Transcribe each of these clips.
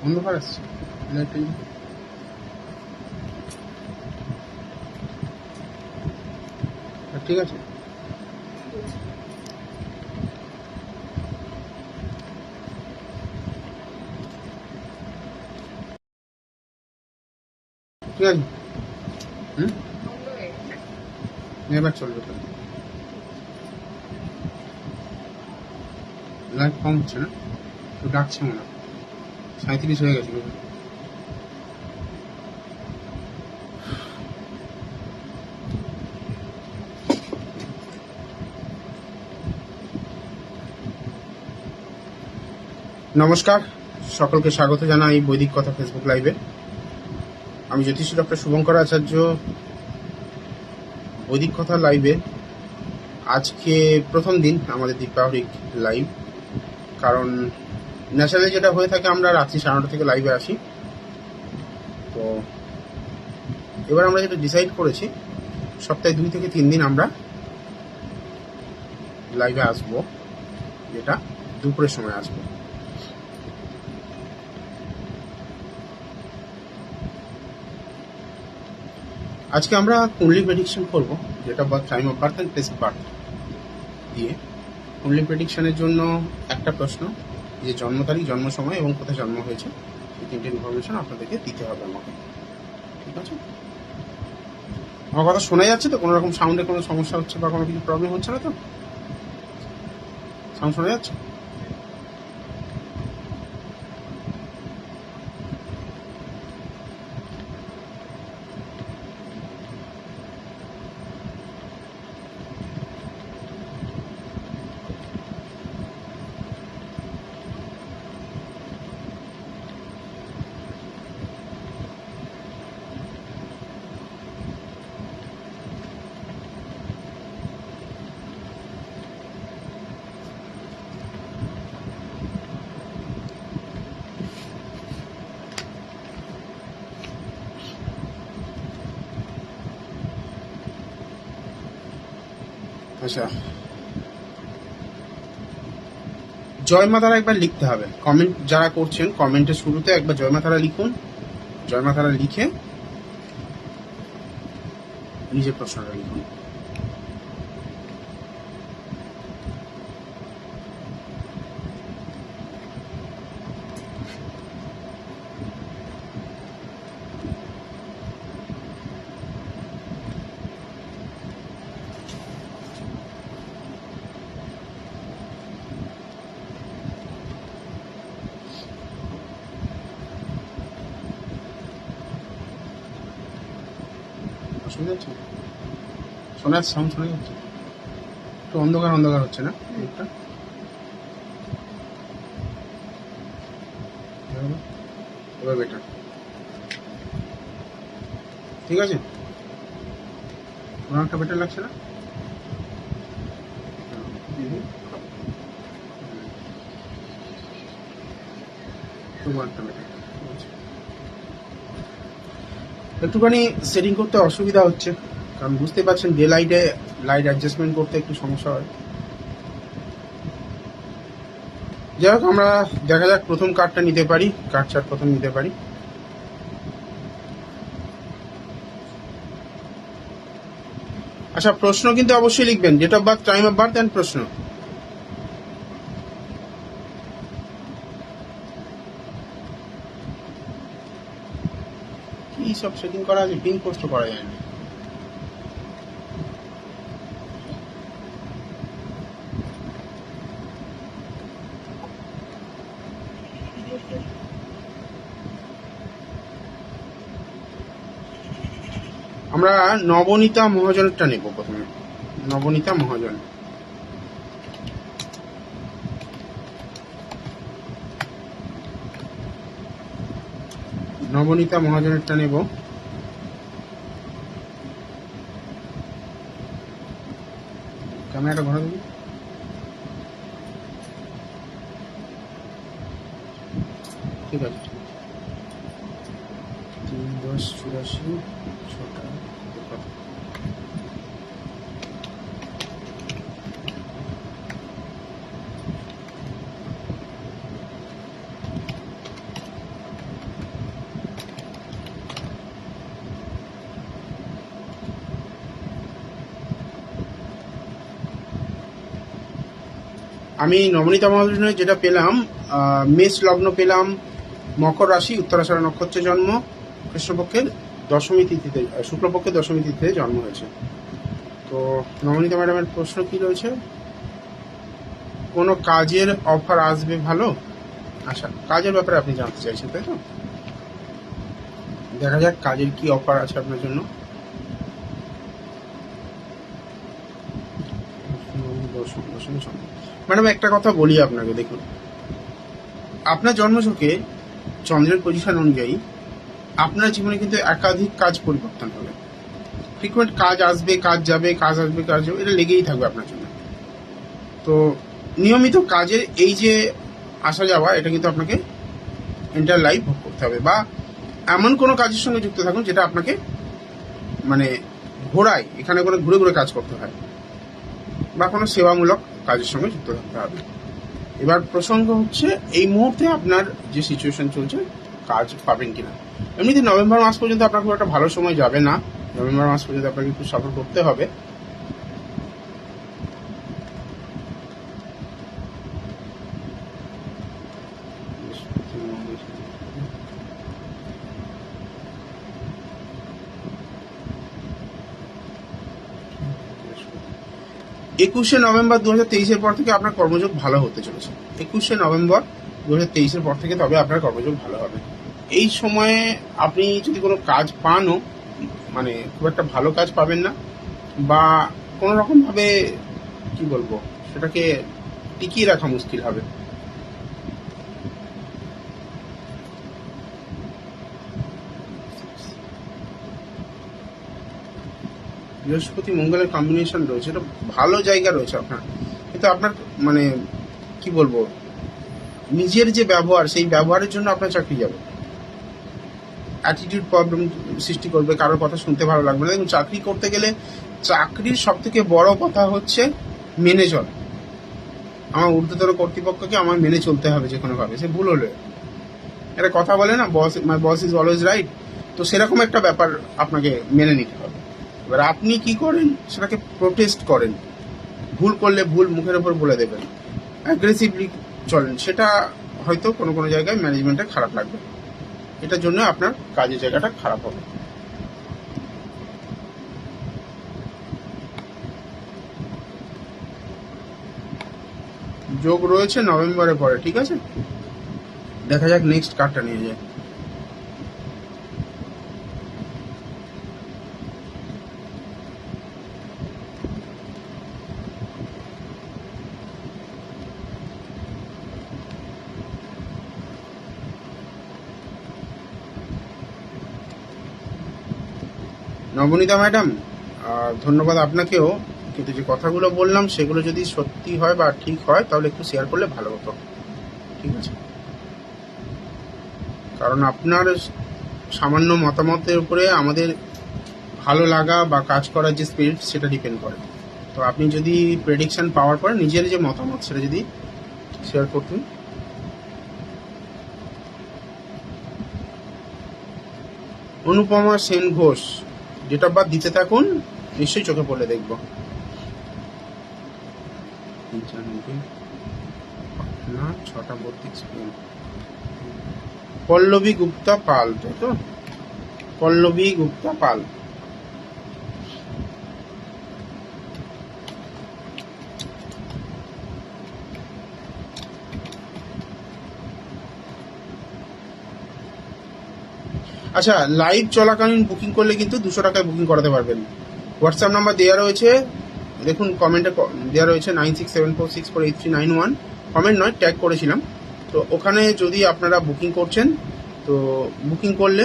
অন্ধকার আসছে, লাইটটা ঠিক আছে। ঠিক আছে, এবার চলবে তো। লাইট কম হচ্ছে না, তো ডাকছে মনে হয় 37 হয়ে গেছে। নমস্কার, সকলকে স্বাগত জানাই এই বৈদিক কথা ফেসবুক লাইভে। আমি জ্যোতিষী ডক্টর শুভঙ্কর আচার্য। বৈদিক কথা লাইভে আজকে প্রথম দিন আমাদের দ্বীপাবলিক লাইভ, কারণ ন্যাচারালি যেটা হয়ে থাকে আমরা রাত্রি 9:30 থেকে লাইভে আসি। তো এবার আমরা যেটা ডিসাইড করেছি, সপ্তাহে 2 থেকে 3 দিন আমরা লাইভে আসবো, যেটা দুপুরের সময় আসবো। আজকে আমরা কুণ্ডলি প্রেডিকশন করব, যেটা time of birth and place of birth দিয়ে। কুণ্ডলি প্রেডিকশনের জন্য একটা প্রশ্ন, যে জন্ম তারিখ, জন্ম সময় এবং কোথায় জন্ম হয়েছে, এই 3টে ইনফরমেশন আপনাদেরকে দিতে হবে আমাকে। ঠিক আছে? আমার কথা শোনা যাচ্ছে তো? কোনো রকম সাউন্ডে কোনো সমস্যা হচ্ছে বা কোনো কিছু প্রবলেম হচ্ছে না তো? সাউন্ড শোনা যাচ্ছে? আচ্ছা, জয় মা তারা একবার লিখতে হবে। কমেন্ট যারা করছেন, কমেন্টের শুরুতে একবার জয় মা তারা লিখুন। জয় মা তারা লিখে নিজের প্রশ্নটা লিখুন। শোনা যাচ্ছে? শোনা যাচ্ছে? সাউন্ড শোনা যাচ্ছে? একটু অন্ধকার অন্ধকার হচ্ছে না দিকটা? এবার বেটার, ঠিক আছে? কোনো একটা বেটার লাগছে না? তোমার একটা বেটার, একটুখানি সেটিং করতে অসুবিধা হচ্ছে, কারণ বুঝতে পারছেন ডে লাইটে লাইট অ্যাডজাস্টমেন্ট করতে একটু সমস্যা হয়। যাই হোক, আমরা দেখা যাক প্রথম কার্ডটা নিতে পারি, কার্ড চার্ট প্রথম নিতে পারি। আচ্ছা, প্রশ্ন কিন্তু অবশ্যই লিখবেন, date of birth, time of birth and প্রশ্ন। কি সব সেটিং করা আছে, পিন পোস্ট করা যায় না। আমরা নবনীতা মহাজনেরটা নেব প্রথমে। নবনীতা মহাজন, নবনীতা মহাজনেরটা নেব। ক্যামেরাটা ঘোরা দেবি? ঠিক আছে। 3-10-84 ছটা। আমি নবনীতা মহাজনের যেটা পেলাম, মেষ লগ্ন পেলাম, মকর রাশি, উত্তরাষাঢ়া নক্ষত্রে জন্ম, কৃষ্ণপক্ষের দশমী তিথিতে, শুক্লপক্ষের দশমী তিথিতে জন্ম হয়েছে। তো নবনীতা ম্যাডামের প্রশ্ন কি রয়েছে? কোনো কাজের অফার আসবে ভালো? আচ্ছা, কাজের ব্যাপারে আপনি জানতে চাইছেন, তাই তো? দেখা যাক কাজের কি অফার আছে আপনার জন্য। ম্যাডাম একটা কথা বলি আপনাকে, দেখুন আপনার জন্মছকে চন্দ্রের পজিশন অনুযায়ী আপনার জীবনে কিন্তু একাধিক কাজ পরিবর্তন হবে, ফ্রিকুয়েন্ট কাজ আসবে, কাজ যাবে, কাজ আসবে, কাজ যাবে, এটা লেগেই থাকবে আপনার জন্য। তো নিয়মিত কাজের এই যে আসা যাওয়া, এটা কিন্তু আপনাকে এন্টার লাইফ ভোগ করতে হবে, বা এমন কোনো কাজের সঙ্গে যুক্ত থাকুন যেটা আপনাকে মানে ঘোরায়, এখানে কোনো ঘুরে ঘুরে কাজ করতে হয়, বা কোনো সেবামূলক কাজের সঙ্গে যুক্ত থাকতে হবে। এবার প্রসঙ্গ হচ্ছে এই মুহূর্তে আপনার যে সিচুয়েশন চলছে, কাজ পাবেন কিনা। এমনিতে নভেম্বর মাস পর্যন্ত আপনার খুব একটা ভালো সময় যাবে না, নভেম্বর মাস পর্যন্ত আপনাকে একটু সাফার করতে হবে। একুশে নভেম্বর 2023-এর পর থেকে আপনার কর্মযোগ ভালো হতে চলেছে। 21শে নভেম্বর 2023-এর পর থেকে তবে আপনার কর্মযোগ ভালো হবে। এই সময়ে আপনি যদি কোনো কাজ পানও, মানে খুব একটা ভালো কাজ পাবেন না, বা কোনো রকমভাবে কি বলবো সেটাকে টিকিয়ে রাখা মুশকিল হবে। বৃহস্পতি মঙ্গলের কম্বিনেশন রয়েছে, এটা ভালো জায়গা রয়েছে আপনার, কিন্তু আপনার মানে কি বলবো নিজের যে ব্যবহার, সেই ব্যবহারের জন্য আপনার চাকরি যাবে, অ্যাটিটিউড প্রবলেম সৃষ্টি করবে, কারোর কথা শুনতে ভালো লাগবে না। দেখুন চাকরি করতে গেলে চাকরির সব থেকে বড় কথা হচ্ছে মেনে চলা। আমার ঊর্ধ্বতন কর্তৃপক্ষকে আমার মেনে চলতে হবে যে কোনোভাবে, সে ভুল হলে একটা কথা বলে না, বস মাই বস ইজ অলওয়েজ রাইট, তো সেরকম একটা ব্যাপার আপনাকে মেনে নিতে হবে। এবার আপনি কি করেন, সেটাকে প্রোটেস্ট করেন, ভুল করলে ভুল মুখের ওপর বলে দেবেন, অ্যাগ্রেসিভলি চলেন, সেটা হয়তো কোনো কোনো জায়গায় ম্যানেজমেন্টে খারাপ লাগবে, এটার জন্য আপনার কাজের জায়গাটা খারাপ হবে। যোগ রয়েছে নভেম্বরের পরে, ঠিক আছে। দেখা যাক নেক্সট কার্ডটা নিয়ে যায়। নবনীতা ম্যাডাম, ধন্যবাদ আপনাকেও, কিন্তু যে কথাগুলো বললাম সেগুলো যদি সত্যি হয় বা ঠিক হয় তাহলে একটু শেয়ার করলে ভালো হতো, ঠিক আছে। কারণ আপনার সামান্য মতামতের উপরে আমাদের ভালো লাগা বা কাজ করার যে স্পিরিট সেটা ডিপেন্ড করে। তো আপনি যদি প্রেডিকশন পাওয়ার পর নিজের যে মতামত সেটা যদি শেয়ার করতেন। Anupama Sen Ghosh, date of birth দিতে থাকুন, নিশ্চয়ই চোখে পড়লে দেখবো। না, 6:32 PM। পল্লবী গুপ্তা পাল, তাই তো? পল্লবী গুপ্তা পাল। আচ্ছা, লাইভ চলাকালীন বুকিং করলে কিন্তু 200 টাকায় বুকিং করাতে পারবেন। হোয়াটসঅ্যাপ নাম্বার দেওয়া রয়েছে, দেখুন কমেন্টে দেওয়া রয়েছে 9674648391, কমেন্ট নয়, ট্যাগ করেছিলাম। তো ওখানে যদি আপনারা বুকিং করছেন, তো বুকিং করলে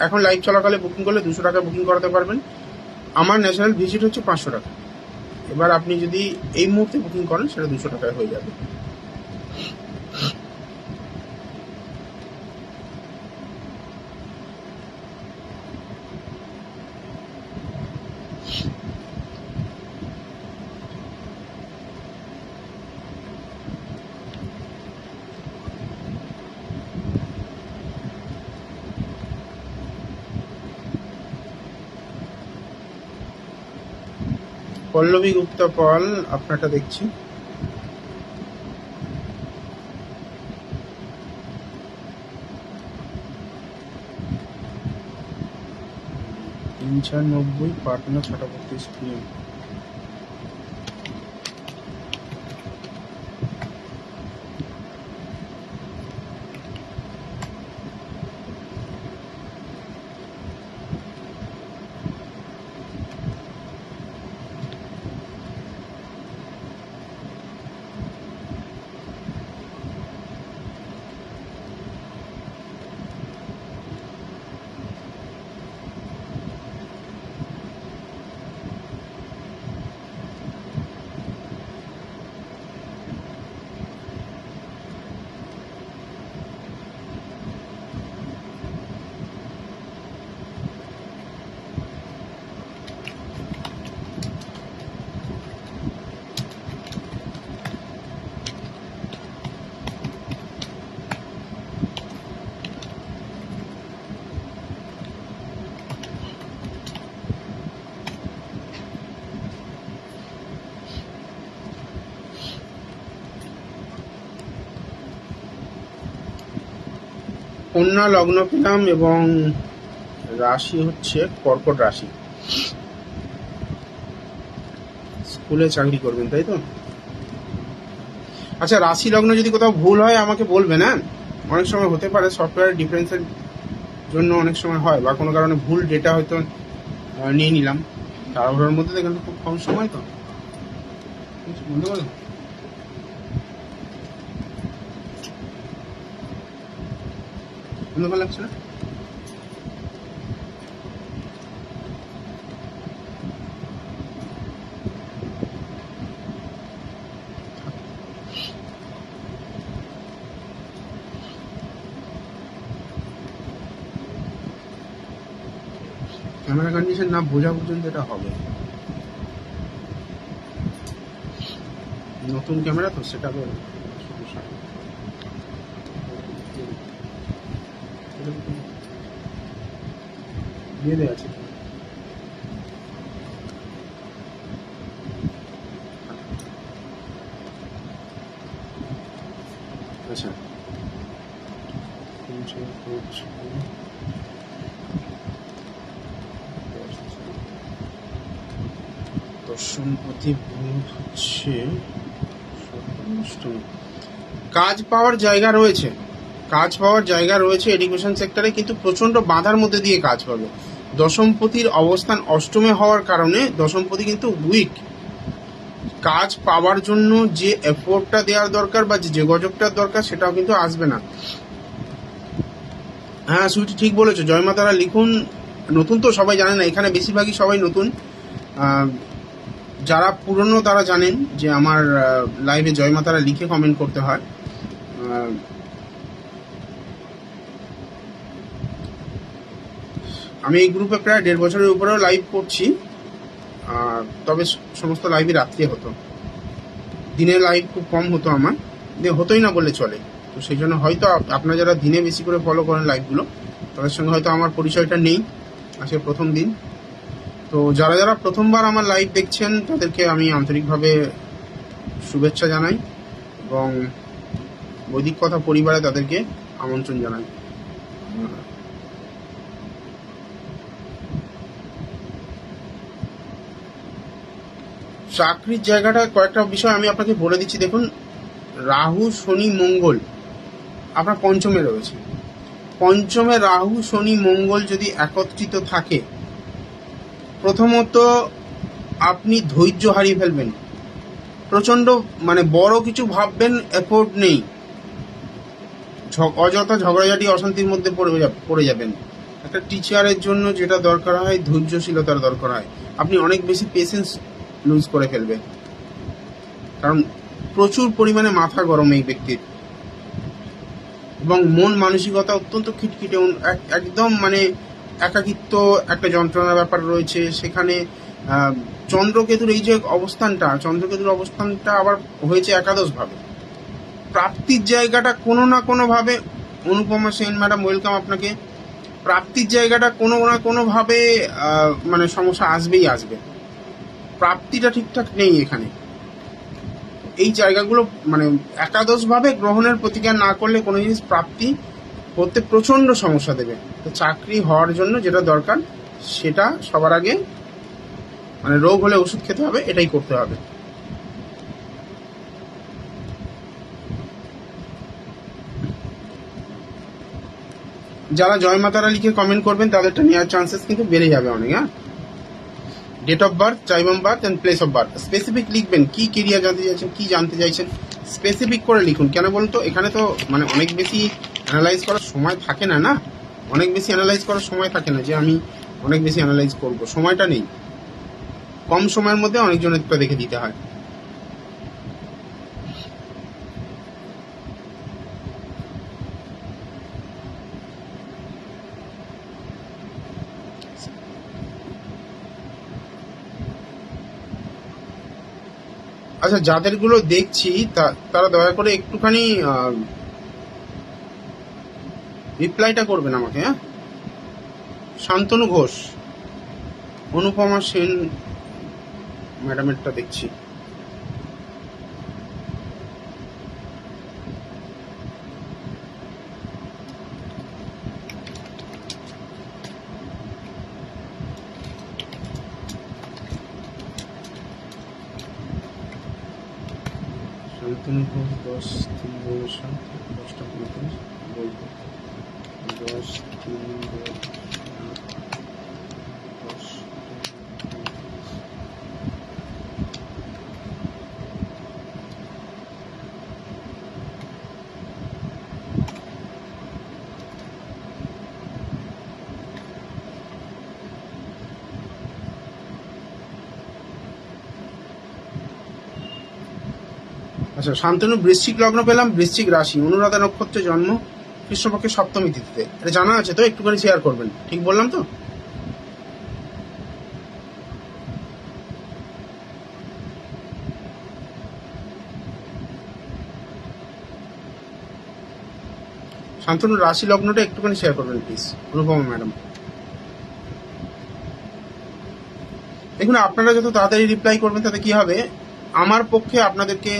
এখন লাইভ চলাকালে বুকিং করলে 200 টাকা বুকিং করাতে পারবেন। আমার ন্যাশনাল ভিজিট হচ্ছে 500 টাকা। এবার আপনি যদি এই মুহূর্তে বুকিং করেন সেটা 200 টাকায় হয়ে যাবে। পল্লবী গুপ্তা পাল আপনারটা দেখছি। 3/4 পাটনা ছটাপত্তি স্কিম। কন্যা লগ্ন পেলাম এবং রাশি হচ্ছে কর্কট রাশি। স্কুলে চাকরি করবেন তাই তো? আচ্ছা, রাশি লগ্ন যদি কোথাও ভুল হয় আমাকে বলবেন। হ্যাঁ, অনেক সময় হতে পারে সফটওয়্যার ডিফারেন্সের জন্য অনেক সময় হয়, বা কোনো কারণে ভুল ডেটা হয়তো নিয়ে নিলাম। তাড়াহুড়োর মধ্যে দেখেন খুব কম সময় তো বলতে পারো। ভালো লাগছে না? ক্যামেরা কন্ডিশন না বোঝা পর্যন্ত এটা হবে। নতুন ক্যামেরা তো সেটা দিয়ে দেওয়া আছে। আচ্ছা, দশমপতি বুধ হচ্ছে কাজ পাওয়ার জায়গা রয়েছে, এডুকেশন সেক্টরে, কিন্তু প্রচন্ড বাধার মধ্যে দিয়ে কাজ পাবে। দশমপতির অবস্থান অষ্টমে হওয়ার কারণে দশমপতি কিন্তু উইক। কাজ পাওয়ার জন্য যে এফোর্টটা দেওয়ার দরকার বা যে যোগাযোগটার দরকার সেটাও কিন্তু আসবে না। হ্যাঁ সুইটি ঠিক বলেছো, জয়মাতারা লিখুন। নতুন তো সবাই জানে না, এখানে বেশিরভাগই সবাই নতুন। যারা পুরনো তারা জানেন যে আমার লাইভে জয়মাতারা লিখে কমেন্ট করতে হয়। আমি এই গ্রুপে প্রায় 1.5 বছরের উপরেও লাইভ করছি, তবে সমস্ত লাইভই রাত্রে হতো, দিনে লাইভ খুব কম হতো আমার, হতোই না বললে চলে। তো সেই জন্য হয়তো আপনারা যারা দিনে বেশি করে ফলো করেন লাইভগুলো, তাদের সঙ্গে হয়তো আমার পরিচয়টা নেই, আজকে প্রথম দিন। তো যারা যারা প্রথমবার আমার লাইভ দেখছেন তাদেরকে আমি আন্তরিকভাবে শুভেচ্ছা জানাই এবং বৈদিক কথা পরিবারে তাদেরকে আমন্ত্রণ জানাই। চাকরির জায়গাটা কয়েকটা বিষয় আমি আপনাকে বলে দিচ্ছি। দেখুন, রাহু শনি মঙ্গল আপনার পঞ্চমে রয়েছে। পঞ্চমে রাহু শনি মঙ্গল যদি একত্রিত থাকে, প্রথমত আপনি ধৈর্য হারিয়ে ফেলবেন, প্রচন্ড মানে বড় কিছু ভাববেন, এফোর্ট নেই, অযথা ঝগড়াঝাটি অশান্তির মধ্যে পড়ে যাবেন। একটা টিচারের জন্য যেটা দরকার হয় ধৈর্যশীলতার দরকার হয়। আপনি অনেক বেশি পেশেন্স লুজ করে ফেলবেন, কারণ প্রচুর পরিমাণে মাথা গরম এই ব্যক্তির, এবং মন মানসিকতা অত্যন্ত খিটখিটে, একদম মানে একাকিত্ব একটা যন্ত্রণার ব্যাপার রয়েছে সেখানে। চন্দ্রকেতুর এই যে অবস্থানটা আবার হয়েছে একাদশভাবে। প্রাপ্তির জায়গাটা কোনো না কোনোভাবে, অনুপমা সেন ম্যাডাম ওয়েলকাম আপনাকে, প্রাপ্তির জায়গাটা কোনো না কোনোভাবে মানে সমস্যা আসবে। প্রাপ্তিটা ঠিকঠাক নেই এখানে। এই জায়গাগুলো মানে একাদশভাবে গ্রহণের প্রতিকার না করলে কোনো জিনিস প্রাপ্তি করতে প্রচন্ড সমস্যা দেবে। তো চাকরি হওয়ার জন্য যেটা দরকার সেটা সবার আগে মানে রোগ হলে ওষুধ খেতে হবে, এটাই করতে হবে। যারা জয় মাতারা লিখে কমেন্ট করবেন তাদেরটা নেওয়ার চান্সেস কিন্তু বেড়ে যাবে অনেক। হ্যাঁ, date of birth, time of birth and place of birth specific লিখবেন। কি কেরিয়ার জানতে চাইছেন, কি জানতে চাইছেন, স্পেসিফিক করে লিখুন। কেন বলুন তো, এখানে তো মানে অনেক বেশি অ্যানালাইজ করার সময় থাকে না। অনেক বেশি অ্যানালাইজ করার সময় থাকে না যে আমি অনেক বেশি অ্যানালাইজ করব, সময়টা নেই। কম সময়ের মধ্যে অনেকজনেরটা দেখে দিতে হয়। আচ্ছা, যাদেরগুলো দেখছি তারা দয়া করে একটুখানি রিপ্লাইটা করবেন আমাকে। হ্যাঁ, শান্তনু ঘোষ, অনুপমা সেন ম্যাডামেরটা দেখছি। শান্তনু ঘোষ 10/3/10টা 35 বলবো 10/3/10। আচ্ছা, শান্তনু বৃশ্চিক লগ্ন পেলাম, বৃশ্চিক রাশি, অনুরাধা নক্ষত্রে জন্ম, কৃষ্ণপক্ষের সপ্তমী তিথিতে। এটা জানা আছে তো? একটুখানি শেয়ার করবেন। ঠিক বললাম তো? শান্তনু রাশি লগ্নটা একটুখানি শেয়ার করবেন প্লিজ, অনুপমা ম্যাডাম। দেখুন, আপনারা যত তাড়াতাড়ি রিপ্লাই করবেন তাতে কি হবে, আমার পক্ষে আপনাদেরকে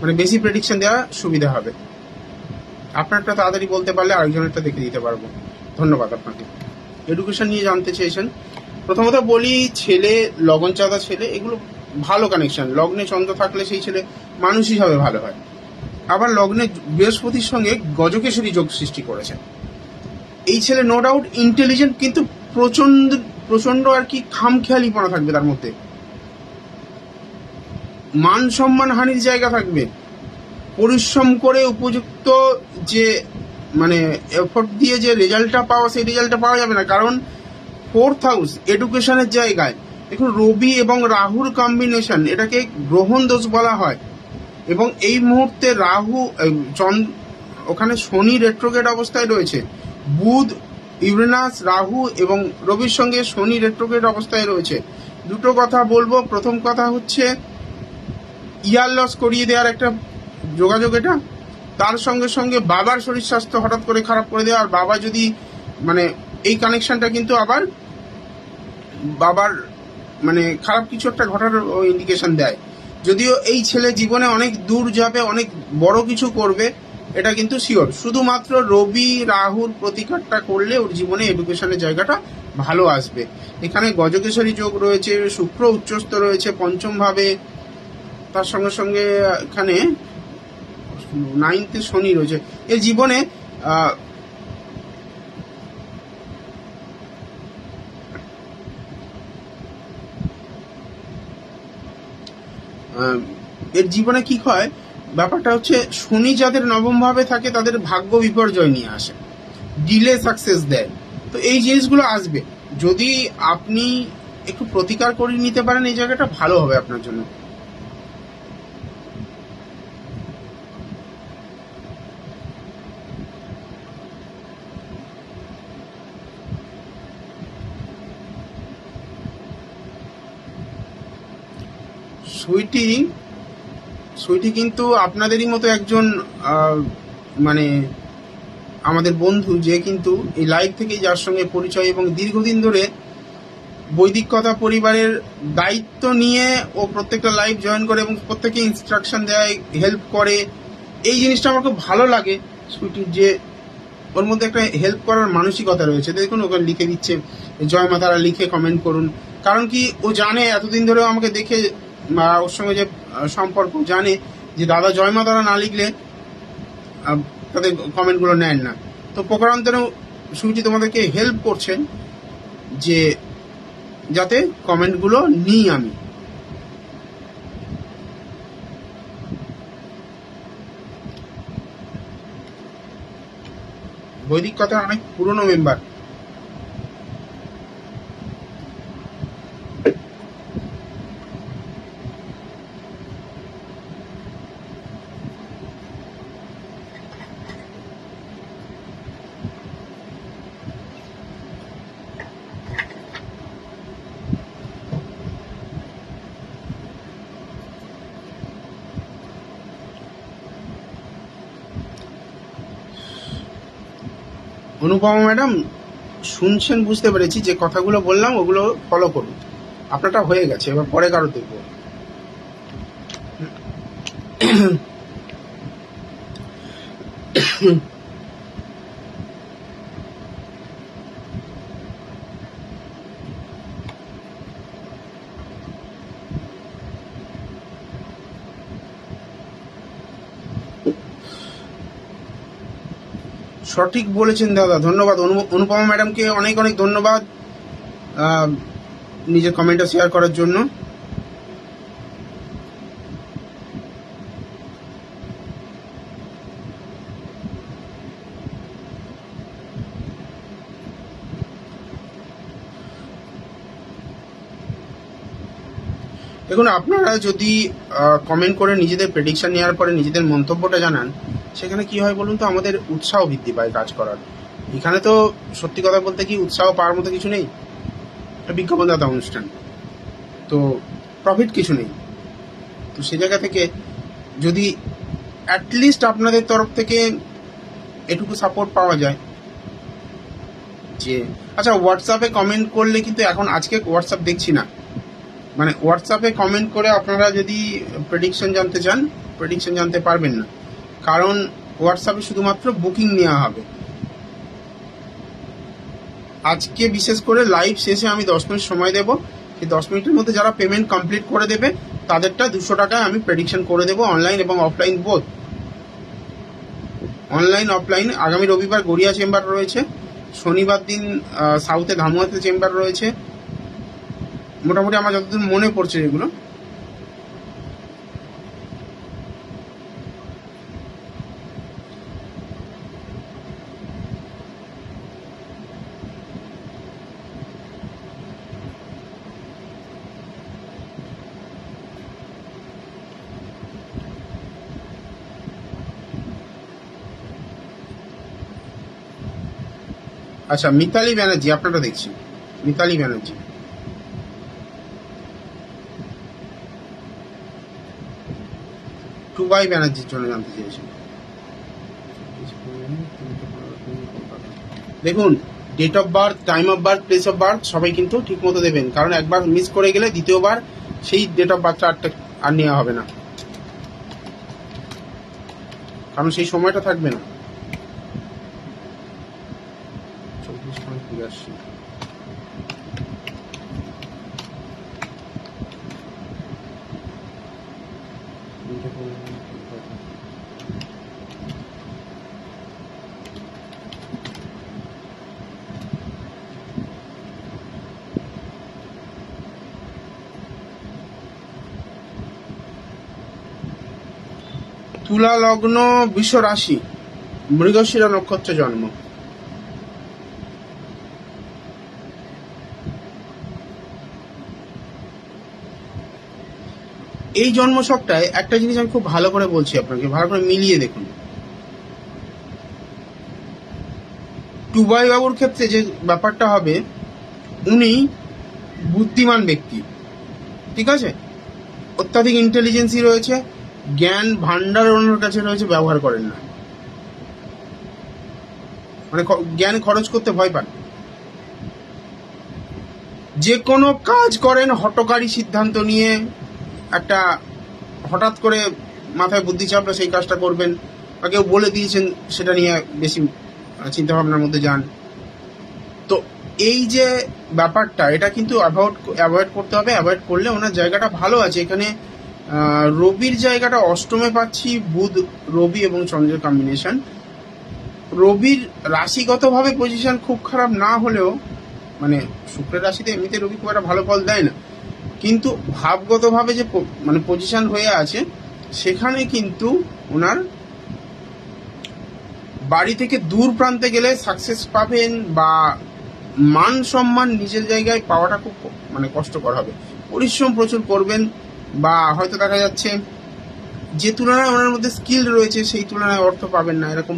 মানে বেশি প্রেডিকশন দেওয়া সুবিধা হবে। আপনারটা তাড়াতাড়ি বলতে পারলে আরেকজনেরটা দেখে দিতে পারবো। ধন্যবাদ আপনাকে। এডুকেশন নিয়ে জানতে চেয়েছেন। প্রথমত বলি, ছেলে লগন চাঁদা ছেলে, এগুলো ভালো কানেকশন। লগ্নে চন্দ্র থাকলে সেই ছেলে মানুষ হিসাবে ভালো হয়। আবার লগ্নে বৃহস্পতির সঙ্গে গজকেশরী যোগ সৃষ্টি করেছে। এই ছেলে নো ডাউট ইন্টেলিজেন্ট, কিন্তু প্রচন্ড প্রচন্ড আর কি খামখেয়ালিপনা থাকবে তার মধ্যে। মান সম্মান হানির জায়গা থাকবে। পরিশ্রম করে উপযুক্ত যে মানে এফোর্ট দিয়ে যে রেজাল্টটা পাওয়া, সেই রেজাল্টটা পাওয়া যাবে না। কারণ 4th হাউস এডুকেশনের জায়গায় দেখুন, রবি এবং রাহুর কম্বিনেশন, এটাকে গ্রহণ দোষ বলা হয়। এবং এই মুহূর্তে রাহু ওখানে শনি রেট্রোগেট অবস্থায় রয়েছে। বুধ, ইউরেনাস, রাহু এবং রবির সঙ্গে শনি রেট্রোগেট অবস্থায় রয়েছে। দুটো কথা বলবো। প্রথম কথা হচ্ছে ইয়ার লস করিয়ে দেওয়ার একটা যোগাযোগ এটা। তার সঙ্গে সঙ্গে বাবার শরীর স্বাস্থ্য হঠাৎ করে খারাপ করে দেওয়া। আর বাবা যদি মানে এই কানেকশনটা কিন্তু আবার বাবার মানে খারাপ কিছু একটা ঘটার ইন্ডিকেশন দেয়। যদিও এই ছেলে জীবনে অনেক দূর যাবে, অনেক বড় কিছু করবে, এটা কিন্তু শিওর। শুধুমাত্র রবি রাহুর প্রতিকারটা করলে ওর জীবনে এডুকেশনের জায়গাটা ভালো আসবে। এখানে গজকেশরী যোগ রয়েছে, শুক্র উচ্চস্থ রয়েছে পঞ্চম ভাবে, তার সঙ্গে সঙ্গে এখানে 9th শনি রয়েছে। এর জীবনে এর জীবনে কি হয়, ব্যাপারটা হচ্ছে শনি যাদের নবম ভাবে থাকে তাদের ভাগ্য বিপর্যয় নিয়ে আসে, ডিলে সাকসেস দেয়। তো এই জিনিসগুলো আসবে। যদি আপনি একটু প্রতিকার করে নিতে পারেন, এই জায়গাটা ভালো হবে আপনার জন্য। সুইটি কিন্তু আপনাদেরই মতো একজন মানে আমাদের বন্ধু, যে কিন্তু এই লাইভ থেকে যার সঙ্গে পরিচয় এবং দীর্ঘদিন ধরে বৈদিক কথা পরিবারের দায়িত্ব নিয়ে ও প্রত্যেকটা লাইভ জয়েন করে এবং প্রত্যেকে ইনস্ট্রাকশন দেয়, হেল্প করে। এই জিনিসটা আমার খুব ভালো লাগে সুইটির, যে ওর মধ্যে একটা হেল্প করার মানসিকতা রয়েছে। দেখুন ওকে লিখে দিচ্ছে জয় মা তারা, লিখে কমেন্ট করুন। কারণ কি, ও জানে এতদিন ধরেও আমাকে দেখে ওর সঙ্গে যে সম্পর্ক, জানে যে দাদা জয় মা তারা না লিখলে তাদের কমেন্টগুলো নেন না। তো প্রকারান্তরেও সুজি তোমাদেরকে হেল্প করছেন যে যাতে কমেন্টগুলো নিই আমি। বৈদিক কথা অনেক পুরনো মেম্বার। অনুপমা ম্যাডাম, শুনছেন, বুঝতে পেরেছি। যে কথাগুলো বললাম ওগুলো ফলো করুন। আপনারটা হয়ে গেছে, এবার পরে কারো দেখবো। সঠিক বলেছেন দাদা, ধন্যবাদ। অনুপমা ম্যাডামকে অনেক অনেক ধন্যবাদ নিজের কমেন্টটা শেয়ার করার জন্য। দেখুন, আপনারা যদি কমেন্ট করে নিজেদের প্রেডিকশন নেওয়ার পরে নিজেদের মন্তব্যটা জানান, সেখানে কি হয় বলুন তো, আমাদের উৎসাহ বৃদ্ধি পায় কাজ করার। এখানে তো সত্যি কথা বলতে কি উৎসাহ পাওয়ার মতো কিছু নেই, বিজ্ঞাপনদাতা অনুষ্ঠান তো প্রফিট কিছু নেই। তো সে জায়গা থেকে যদি অ্যাটলিস্ট আপনাদের তরফ থেকে এটুকু সাপোর্ট পাওয়া যায় যে আচ্ছা, হোয়াটসঅ্যাপে কমেন্ট করলে কিন্তু এখন আজকে হোয়াটসঅ্যাপ দেখছি না, মানে হোয়াটসঅ্যাপে কমেন্ট করে আপনারা যদি প্রেডিকশন জানতে চান, প্রেডিকশন জানতে পারবেন না। কারণ হোয়াটসঅ্যাপে শুধুমাত্র বুকিং নেওয়া হবে। আজকে বিশেষ করে লাইভ শেষে আমি 10 মিনিট সময় দেব। সেই 10 মিনিটের মধ্যে যারা পেমেন্ট কমপ্লিট করে দেবে তাদেরটা 200 টাকায় আমি প্রেডিকশন করে দেবো, অনলাইন এবং অফলাইন বোথ। Online offline. আগামী রবিবার গড়িয়া চেম্বার রয়েছে, শনিবার দিন সাউথে ধামুয়াতে চেম্বার রয়েছে, মোটামুটি আমার যতদূর মনে পড়ছে যেগুলো। আচ্ছা, মিতালি ব্যানার্জি, আপনারা দেখছি মিতালি ব্যানার্জি। টুবাই ব্যানার্জির জন্য জানতে চেয়েছি। দেখুন, date of birth, time of birth, place of birth সবাই কিন্তু ঠিক মতো দেবেন, কারণ একবার মিস করে গেলে দ্বিতীয়বার সেই ডেট অফ বার্থটা আর নেওয়া হবে না, কারণ সেই সময়টা থাকবে না। 24.82। তুলা লগ্ন, বৃষ রাশি, মৃগশিরা নক্ষত্রে জন্ম। এই জন্মছকটায় একটা জিনিস আমি খুব ভালো করে বলছি আপনাকে, ভালো করে মিলিয়ে দেখুন। টুবাই বাবুর ক্ষেত্রে যে ব্যাপারটা হবে, উনি বুদ্ধিমান ব্যক্তি, ঠিক আছে, অত্যাধিক ইন্টেলিজেন্সি রয়েছে, জ্ঞান ভান্ডার ওনার কাছে রয়েছে, ব্যবহার করেন না, মানে জ্ঞান খরচ করতে ভয় পান। যে কোনো কাজ করেন হঠকারী সিদ্ধান্ত নিয়ে, একটা হঠাৎ করে মাথায় বুদ্ধি চাপলে সেই কাজটা করবেন, বা কেউ বলে দিয়েছেন সেটা নিয়ে বেশি চিন্তা ভাবনার মধ্যে যান। তো এই যে ব্যাপারটা, এটা কিন্তু অ্যাভয়েড করতে হবে। অ্যাভয়েড করলে ওনার জায়গাটা ভালো আছে। এখানে রবির জায়গাটা অষ্টমে পাচ্ছি, বুধ রবি এবং চন্দ্রের কম্বিনেশন। রবির রাশিগতভাবে পজিশন খুব খারাপ না হলেও, মানে শুক্রের রাশিতে এমনিতে রবি খুব একটা ভালো ফল দেয় না, কিন্তু ভাবগতভাবে যে মানে পজিশন হয়ে আছে, সেখানে কিন্তু ওনার বাড়ি থেকে দূর প্রান্তে গেলে সাকসেস পাবেন, বা মান সম্মান নিজের জায়গায় পাওয়াটা খুব মানে কষ্টকর হবে। পরিশ্রম প্রচুর করবেন, বা হয়তো দেখা যাচ্ছে যে তুলনায় ওনার মধ্যে স্কিল রয়েছে সেই তুলনায় অর্থ পাবেন না, এরকম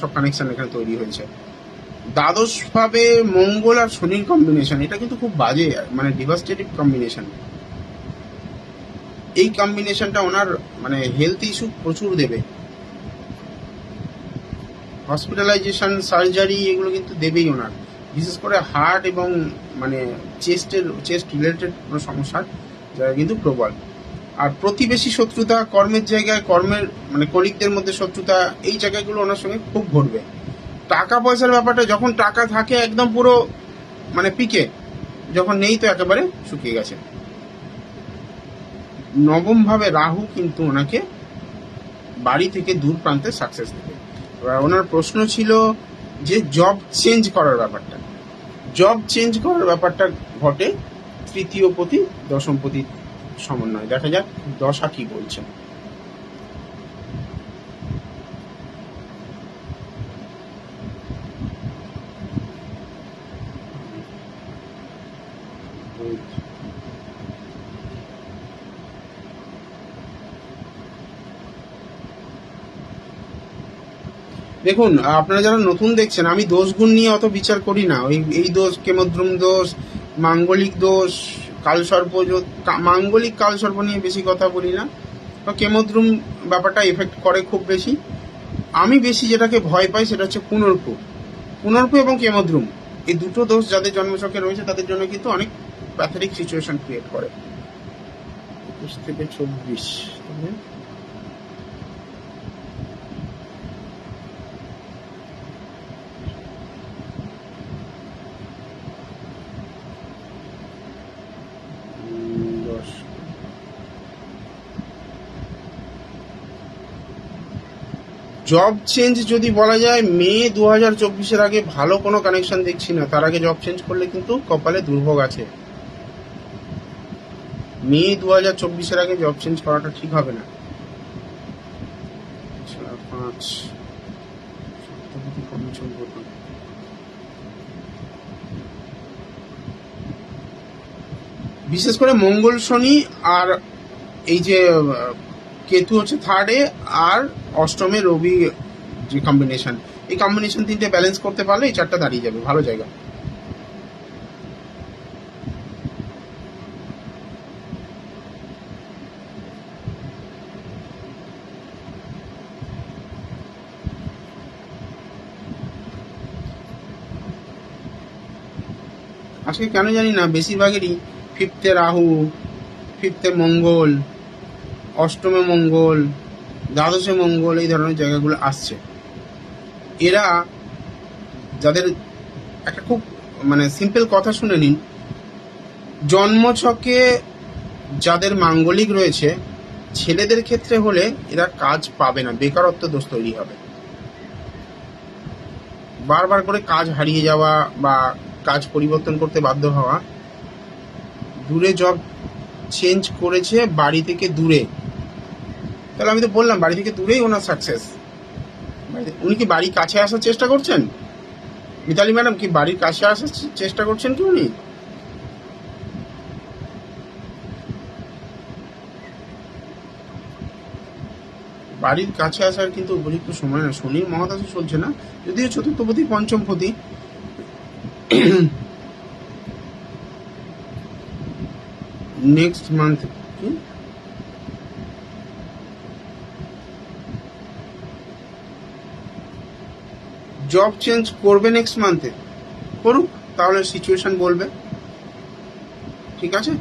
সব কানেকশন এখানে তৈরি হয়েছে। দ্বাদশ ভাবে মঙ্গল আর শনির কম্বিনেশন, এটা কিন্তু খুব বাজে, মানে ডিভাস্টেটিভ কম্বিনেশন। এই কম্বিনেশনটা ওনার মানে হেলথ ইস্যু প্রচুর দেবে। হসপিটালাইজেশন, সার্জারি এগুলো কিন্তু দেবেই ওনার, বিশেষ করে হার্ট এবং মানে চেস্ট রিলেটেড কোনো সমস্যার জায়গা কিন্তু প্রবল। আর প্রতিবেশী শত্রুতা, কর্মের জায়গায় কর্মের মানে কলিগদের মধ্যে শত্রুতা, এই জায়গাগুলো ওনার সঙ্গে খুব ঘটবে। টাকা পয়সার ব্যাপারটা, যখন টাকা থাকে একদম পুরো মানে পিকে, যখন নেই তো একেবারে শুকিয়ে গেছে। নবম ভাবে রাহু কিন্তু ওনাকে বাড়ি থেকে দূর প্রান্তে সাকসেস দেবে। এবার ওনার প্রশ্ন ছিল যে জব চেঞ্জ করার ব্যাপারটা। জব চেঞ্জ করার ব্যাপারটা ঘটে তৃতীয় পতি দশম পতি সমন্বয়। দেখা যাক দশা কি বলছে। দেখুন, আপনারা যারা নতুন দেখছেন, আমি দোষ গুণ নিয়ে অত বিচার করি না। এই দোষ, কেমদ্রুম দোষ, মাঙ্গলিক দোষ, কালসর্প, মাঙ্গলিক কালসর্প নিয়ে বেশি কথা বলি না। কেমদ্রুম ব্যাপারটা এফেক্ট করে খুব বেশি। আমি বেশি যেটাকে ভয় পাই সেটা হচ্ছে পুনর্পু এবং কেমদ্রুম। এই দুটো দোষ যাদের জন্মছকে রয়েছে তাদের জন্য কিন্তু অনেক প্যাথেটিক সিচুয়েশন ক্রিয়েট করে। 21 থেকে 24 জব চেঞ্জ যদি বলা যায়, মে 2024-এর আগে ভালো কোনো কানেকশন দেখছি না। তার আগে জব চেঞ্জ করলে কিন্তু কপালে দুর্ভোগ আছে। মে 2024-এর আগে জব চেঞ্জ করাটা ঠিক হবে না। 5 বিশেষ করে মঙ্গল শনি আর এই যে কেতু হচ্ছে থার্ডে, আর অষ্টমে রবি যে কম্বিনেশন, এই কম্বিনেশন তিনটে ব্যালেন্স করতে পারলে এই চারটা দাঁড়িয়ে যাবে ভালো জায়গা। আজকে কেন জানি না বেশিরভাগেরই ফিফথে রাহু, ফিফথে মঙ্গল, অষ্টমে মঙ্গল, দ্বাদশে মঙ্গল, এই ধরনের জায়গাগুলো আসছে। এরা যাদের একটা খুব মানে সিম্পল কথা শুনে নিন, জন্মছকে যাদের মাঙ্গলিক রয়েছে ছেলেদের ক্ষেত্রে হলে এরা কাজ পাবে না, বেকারত্ব দোষ তৈরি হবে। বারবার করে কাজ হারিয়ে যাওয়া বা কাজ পরিবর্তন করতে বাধ্য হওয়া। দূরে জব চেঞ্জ করেছে, বাড়ি থেকে দূরে, তাহলে আমি তো বললাম বাড়ি থেকে দূরেই ওনার সাকসেস। উনি কি বাড়ির কাছে আসার চেষ্টা করছেন? মিতালি ম্যাডাম কি বাড়ির কাছে আসার চেষ্টা করছেন কি উনি? বাড়ির কাছে আসার কিন্তু উপযুক্ত সময় না। শনির মহাদশা চলছে না, যদিও চতুর্থপতি পঞ্চমপতি। নেক্সট মান্থ কি জব চেঞ্জ করবে নেক্সট মান্থে, করুক, তাহলে সিচুয়েশন বলবে। ঠিক আছে,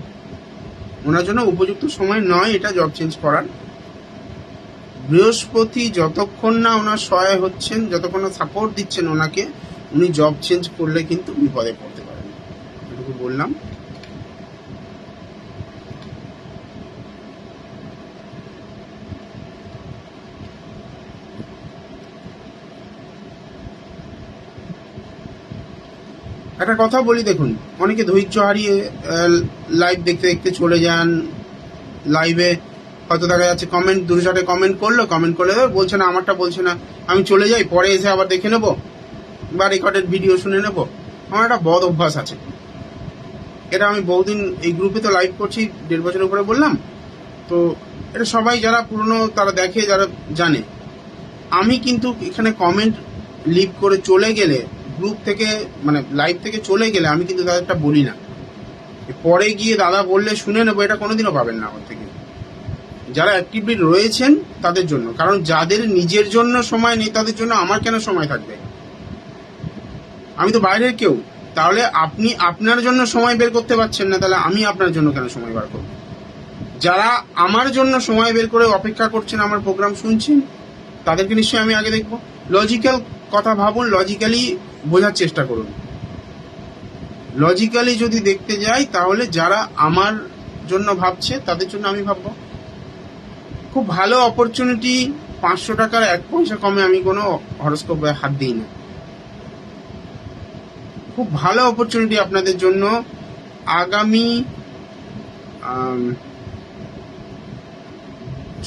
ওনার জন্য উপযুক্ত সময় নয় এটা জব চেঞ্জ করার। বৃহস্পতি যতক্ষণ না ওনার সহায় হচ্ছেন, যতক্ষণ না সাপোর্ট দিচ্ছেন ওনাকে, উনি জব চেঞ্জ করলে কিন্তু বিপদে পড়তে পারেন। এটুকু বললাম। একটা কথা বলি, দেখুন, অনেকে ধৈর্য হারিয়ে লাইভ দেখতে দেখতে চলে যান। লাইভে হয়তো দেখা যাচ্ছে কমেন্ট, দুটো চারটে কমেন্ট করলে বলছে না, আমারটা বলছে না, আমি চলে যাই, পরে এসে আবার দেখে নেবো বা রেকর্ডেড ভিডিও শুনে নেবো। আমার একটা বদ অভ্যাস আছে, এটা আমি বহুদিন এই গ্রুপে তো লাইভ করছি, 1.5 বছর উপরে বললাম তো। এটা সবাই যারা পুরনো তারা দেখে, যারা জানে। আমি কিন্তু এখানে কমেন্ট লিভ করে চলে গেলে, গ্রুপ থেকে মানে লাইভ থেকে চলে গেলে, আমি কিন্তু তাদেরটা বলি না। পরে গিয়ে দাদা বললে শুনে নেবো, এটা কোনোদিনও পাবেন না আমার থেকে। যারা অ্যাক্টিভলি রয়েছেন তাদের জন্য, কারণ যাদের নিজের জন্য সময় নেই তাদের জন্য আমার কেন সময় থাকবে? আমি তো বাইরের কেউ। তাহলে আপনি আপনার জন্য সময় বের করতে পারছেন না, তাহলে আমি আপনার জন্য কেন সময় বার করব? যারা আমার জন্য সময় বের করে অপেক্ষা করছেন, আমার প্রোগ্রাম শুনছেন, তাদেরকে নিশ্চয়ই আমি আগে দেখবো। লজিক্যাল কথা ভাবুন, লজিক্যালি বোঝার চেষ্টা করুন। লজিক্যালি যদি দেখতে যাই, তাহলে যারা আমার জন্য ভাবছে তাদের জন্য আমি ভাববো। খুব ভালো অপরচুনিটি, 500 টাকার 1 পয়সা কমে আমি কোনো হরোস্কোপে হাত দিই না। খুব ভালো অপরচুনিটি আপনাদের জন্য। আগামী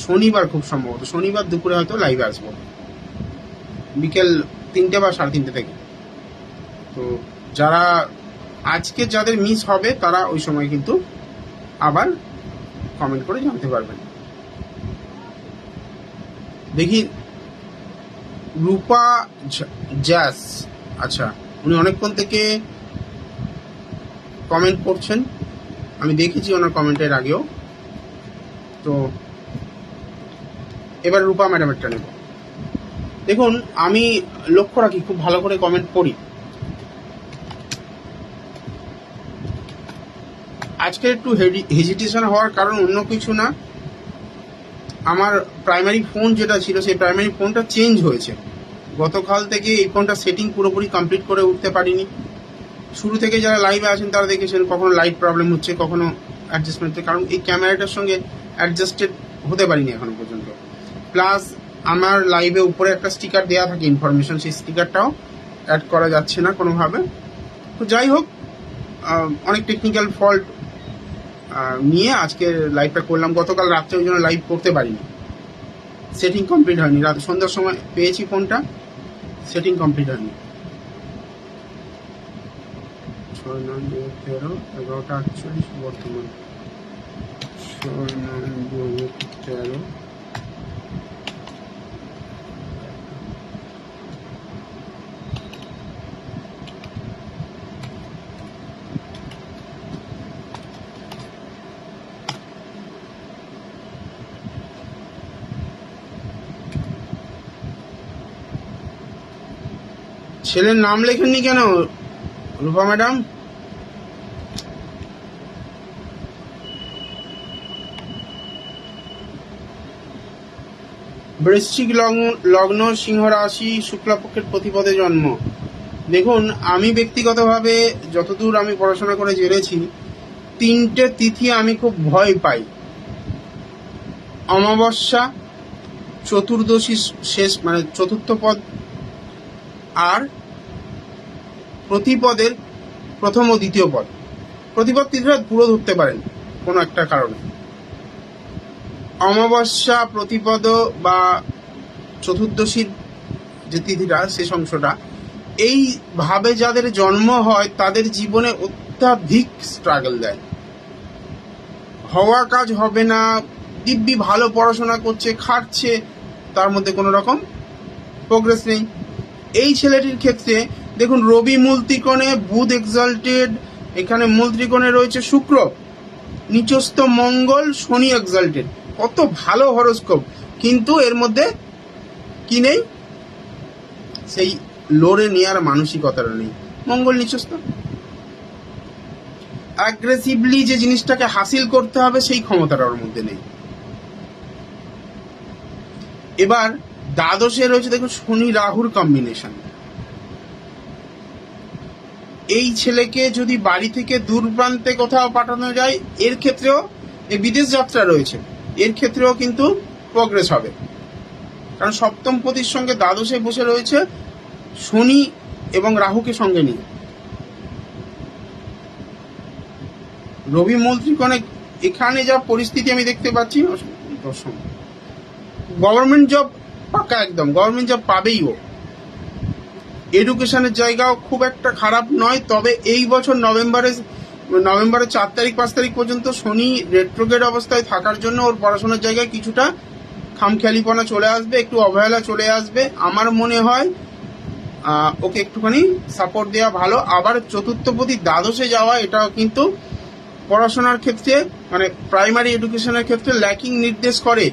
শনিবার, খুব সম্ভবত শনিবার দুপুরে হয়তো লাইভে আসবো, বিকেল 3টে বা 3:30 থেকে। তো যারা আজকে যাদের মিস হবে তারা ওই সময় কিন্তু আবার কমেন্ট করে জানতে পারবেন। দেখি, রূপা জ্যাস, আচ্ছা, উনি অনেকক্ষণ থেকে কমেন্ট করছেন, আমি দেখেছি ওনার কমেন্টের আগেও। তো এবার রূপা ম্যাডামেরটা নেব। দেখুন, আমি লক্ষ্য রাখি, খুব ভালো করে কমেন্ট পড়ি। আজকে একটু হেজিটেশন হওয়ার কারণ অন্য কিছু না, আমার প্রাইমারি ফোন যেটা ছিল সেই প্রাইমারি ফোনটা চেঞ্জ হয়েছে। গতকাল থেকে এই ফোনটা সেটিং পুরোপুরি কমপ্লিট করে উঠতে পারিনি। শুরু থেকে যারা লাইভে আছেন তারা দেখেছেন, কখনো লাইট প্রবলেম হচ্ছে, কখনো অ্যাডজাস্টমেন্ট হচ্ছে, কারণ এই ক্যামেরাটার সঙ্গে অ্যাডজাস্টেড হতে পারিনি এখনো পর্যন্ত। প্লাস আমার লাইভে উপরে একটা স্টিকার দেওয়া থাকে ইনফরমেশন, সেই স্টিকারটাও অ্যাড করা যাচ্ছে না কোনোভাবে। তো যাই হোক, অনেক টেকনিক্যাল ফল্ট নিয়ে আজকে লাইভটা করলাম। গতকাল রাত্রে ওই জন্য লাইভ করতে পারিনি, সেটিং কমপ্লিট হয়নি। রাত সন্ধ্যার সময় পেয়েছি ফোনটা, সেটিং কমপ্লিট হয়নি। 6-9-13-11টা 48 বর্তমান 6-9-13। ছেলের নাম লেখেননি কেন রূপা ম্যাডাম? বৃশ্চিক লগ্ন, সিংহ রাশি, শুক্লাপক্ষের প্রতিপদে জন্ম। দেখুন, আমি ব্যক্তিগতভাবে যতদূর আমি পড়াশোনা করে জেনেছি, 3টে তিথি আমি খুব ভয় পাই। অমাবস্যা, চতুর্দশী শেষ মানে চতুর্থ পদ, আর প্রতিপদের প্রথম ও দ্বিতীয় পদ। প্রতিপদ তিথিটা পুরো ধরতে পারেন কোনো একটা কারণে। অমাবস্যা, প্রতিপদ বা চতুর্দশীর যে তিথিটা, শেষ অংশটা, এইভাবে যাদের জন্ম হয় তাদের জীবনে অত্যাধিক স্ট্রাগল দেয়। হওয়া কাজ হবে না, দিব্যি ভালো পড়াশোনা করছে, খাটছে, তার মধ্যে কোনো রকম প্রোগ্রেস নেই। এই ছেলেটির ক্ষেত্রে দেখুন, রবি মূল ত্রিকোণে, বুধ এক্সাল্টেড, এখানে মূল ত্রিকোণে রয়েছে শুক্র, নিচস্থ মঙ্গল, শনি এক্সাল্টেড। কত ভালো হরোস্কোপ, কিন্তু এর মধ্যে কি নেই? সেই লড়ে নেওয়ার মানসিকতাটা নেই। মঙ্গল নিচস্থ, অ্যাগ্রেসিভলি যে জিনিসটাকে হাসিল করতে হবে সেই ক্ষমতাটা ওর মধ্যে নেই। এবার দ্বাদশে রয়েছে দেখুন শনি রাহুর কম্বিনেশন। এই ছেলেকে যদি বাড়ি থেকে দূর প্রান্তে কোথাও পাঠানো যায়, এর ক্ষেত্রেও এই বিদেশ যাত্রা রয়েছে, এর ক্ষেত্রেও কিন্তু প্রোগ্রেস হবে। কারণ সপ্তম পতির সঙ্গে দ্বাদশে বসে রয়েছে শনি এবং রাহুকে সঙ্গে নিয়ে। রবি মূলত্রিকোণে এখানে যা পরিস্থিতি আমি দেখতে পাচ্ছি, গভর্নমেন্ট জব পাকা, একদম গভর্নমেন্ট জব পাবেই ও। এডুকেশনের জায়গাও খুব একটা খারাপ নয়, তবে এই বছর নভেম্বরের 4 তারিখ 5 তারিখ পর্যন্ত শনি রেট্রোগ্রেড অবস্থায় থাকার জন্য ওর পড়াশোনার জায়গায় কিছুটা খামখেয়ালিপনা চলে আসবে, একটু অবহেলা চলে আসবে। আমার মনে হয় ওকে একটুখানি সাপোর্ট দেওয়া ভালো। আবার চতুর্থপতি দ্বাদশে যাওয়া, এটাও কিন্তু পড়াশোনার ক্ষেত্রে মানে প্রাইমারি এডুকেশনের ক্ষেত্রে ল্যাকিং নির্দেশ করে।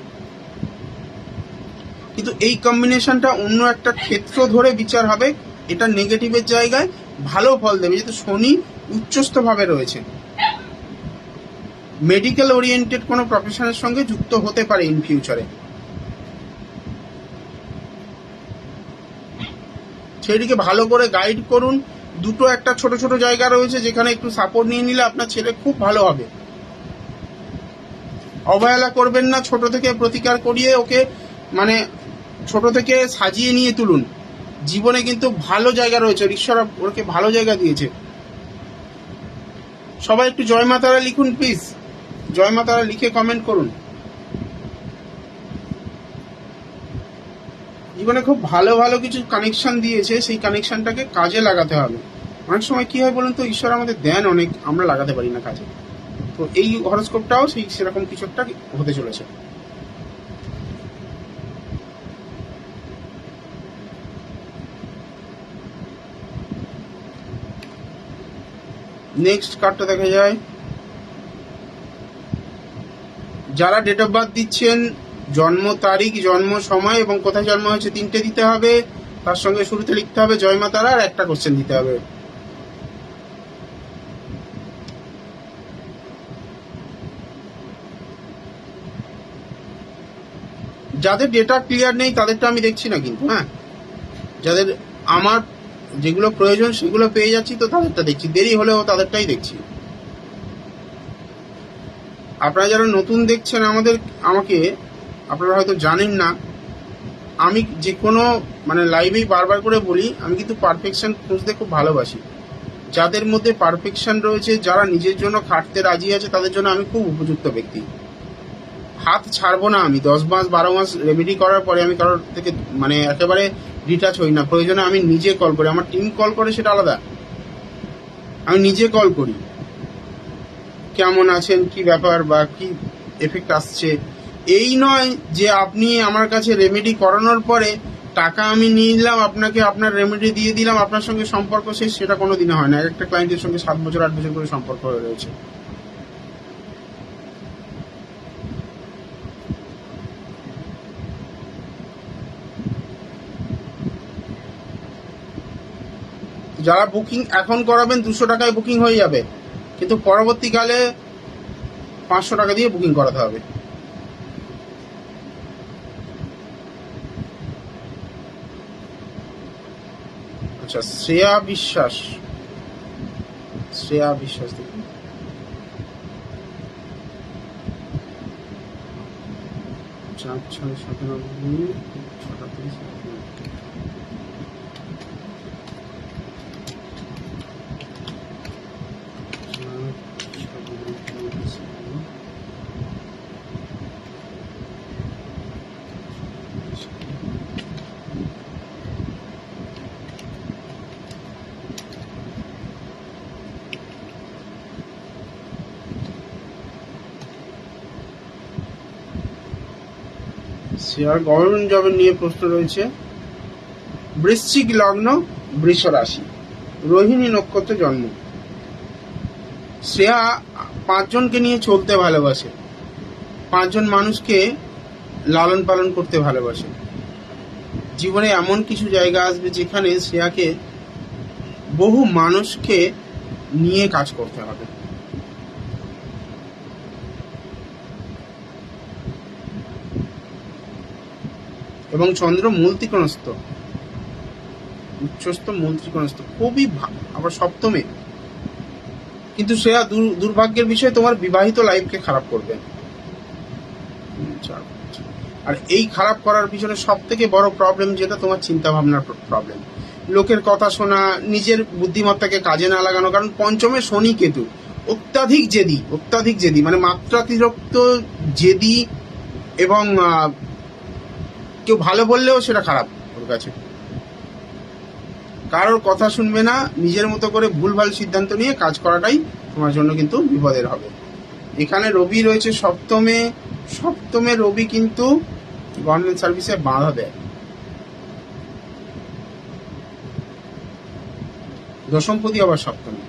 কিন্তু এই কম্বিনেশনটা অন্য একটা ক্ষেত্র ধরে বিচার হবে, এটা নেগেটিভের জায়গায় ভালো ফল দেবে, যেহেতু শনি উচ্চস্থভাবে রয়েছে। মেডিকেল ওরিয়েন্টেড কোনো প্রফেশনের সঙ্গে যুক্ত হতে পারে ইন ফিউচারে। সেটিকে ভালো করে গাইড করুন। দুটো একটা ছোট ছোট জায়গা রয়েছে যেখানে একটু সাপোর্ট নিয়ে নিলে আপনার ছেলে খুব ভালো হবে। অবহেলা করবেন না, ছোট থেকে প্রতিকার করিয়ে ওকে মানে ছোট থেকে সাজিয়ে নিয়ে তুলুন। জীবনে কিন্তু ভালো জায়গা রয়েছে, ঈশ্বর ওকে ভালো জায়গা দিয়েছে। সবাই একটু জয় মা তারা লিখুন প্লিজ, জয় মা তারা লিখে কমেন্ট করুন। জীবনে খুব ভালো ভালো কিছু কানেকশন দিয়েছে, সেই কানেকশনটাকে কাজে লাগাতে হবে। অনেক সময় কি হয় বলুন তো, ঈশ্বর আমাদের দেন অনেক, আমরা লাগাতে পারি না কাজে। তো এই হরোস্কোপটাও সেরকম কিছু একটা হতে চলেছে। নেক্সট কার্ডটা দেখা যায়। যারা ডেট অফ বার্থ দিচ্ছেন, জন্ম তারিখ, জন্ম সময় এবং কোথায় জন্ম হয়েছে 3টে দিতে হবে। তার সঙ্গে শুরুতে লিখতে হবে জয় মা তারা, আর একটা কোশ্চেন দিতে হবে। যাদের ডেটা ক্লিয়ার নেই তাদেরটা আমি দেখছি না কিন্তু, হ্যাঁ, যাদের আমার যেগুলো প্রয়োজন সেগুলো পেয়ে যাচ্ছি, তো তাদেরটা দেখছি, দেরি হলেও তাদেরটাই দেখছি। আপনারা যারা নতুন দেখছেন আমাকে আপনারা হয়তো জানেন না, আমি যে কোনো মানে লাইভেই বারবার করে বলি, আমি কিন্তু পারফেকশন খুঁজতে খুব ভালোবাসি। যাদের মধ্যে পারফেকশন রয়েছে, যারা নিজের জন্য খাটতে রাজি আছে, তাদের জন্য আমি খুব উপযুক্ত ব্যক্তি। হাত ছাড়বো না আমি, 10 মাস 12 মাস রেমেডি করার পরে আমি কারোর থেকে মানে একেবারে ডিটাচ হই না। প্রয়োজনে আমি নিজে কল করি, আমার টিম কল করে সেটা আলাদা, আমি নিজে কল করি, কেমন আছেন, কি ব্যাপার বা কি এফেক্ট আসছে। এই নয় যে আপনি আমার কাছে রেমেডি করানোর পরে টাকা আমি নিয়ে নিলাম, আপনাকে আপনার রেমেডি দিয়ে দিলাম, আপনার সঙ্গে সম্পর্ক শেষ, সেটা কোনোদিনও হয় না। একটা ক্লায়েন্টের সঙ্গে 7 বছর 8 বছর করে সম্পর্ক হয়ে রয়েছে। যারা বুকিং এখন করাবেন 200 টাকায় বুকিং হয়ে যাবে, কিন্তু পরবর্তীকালে 500 টাকা দিয়ে বুকিং করাতে হবে। আচ্ছা, শ্রেয়া বিশ্বাস দেখুন, শেয়ার গভর্নমেন্ট জবের নিয়ে প্রশ্ন রয়েছে। বৃশ্চিক লগ্ন, বৃষ রাশি, রোহিণী নক্ষত্রে জন্ম। শ্রেয়া 5 জনকে নিয়ে চলতে ভালোবাসে, 5 জন মানুষকে লালন পালন করতে ভালোবাসে। জীবনে এমন কিছু জায়গা আসবে যেখানে শ্রেয়াকে বহু মানুষকে নিয়ে কাজ করতে হবে। এবং চন্দ্র মূল ত্রিকোণস্থ, উচ্চস্থ মূল ত্রিকোণস্থ, খুবই আবার সপ্তমে। কিন্তু সে দুর্ভাগ্যের বিষয় তোমার বিবাহিত লাইফকে খারাপ করবে। আর এই খারাপ করার পিছনে সব থেকে বড় প্রবলেম যেটা, তোমার চিন্তা ভাবনার প্রবলেম, লোকের কথা শোনা, নিজের বুদ্ধিমত্তাকে কাজে না লাগানো। কারণ পঞ্চমে শনি কেতু, অত্যাধিক জেদি, মানে মাত্রাতিরিক্ত জেদি, এবং কেউ ভালো বললেও সেটা খারাপ ওর কাছে। কারোর কথা শুনবে না, নিজের মতো করে ভুলভাল সিদ্ধান্ত নিয়ে কাজ করাটাই তোমার জন্য কিন্তু বিপদের হবে। এখানে রবি রয়েছে সপ্তমে রবি কিন্তু গভর্নমেন্ট সার্ভিসে বাধা দেয়। দশমপতি আবার সপ্তমে,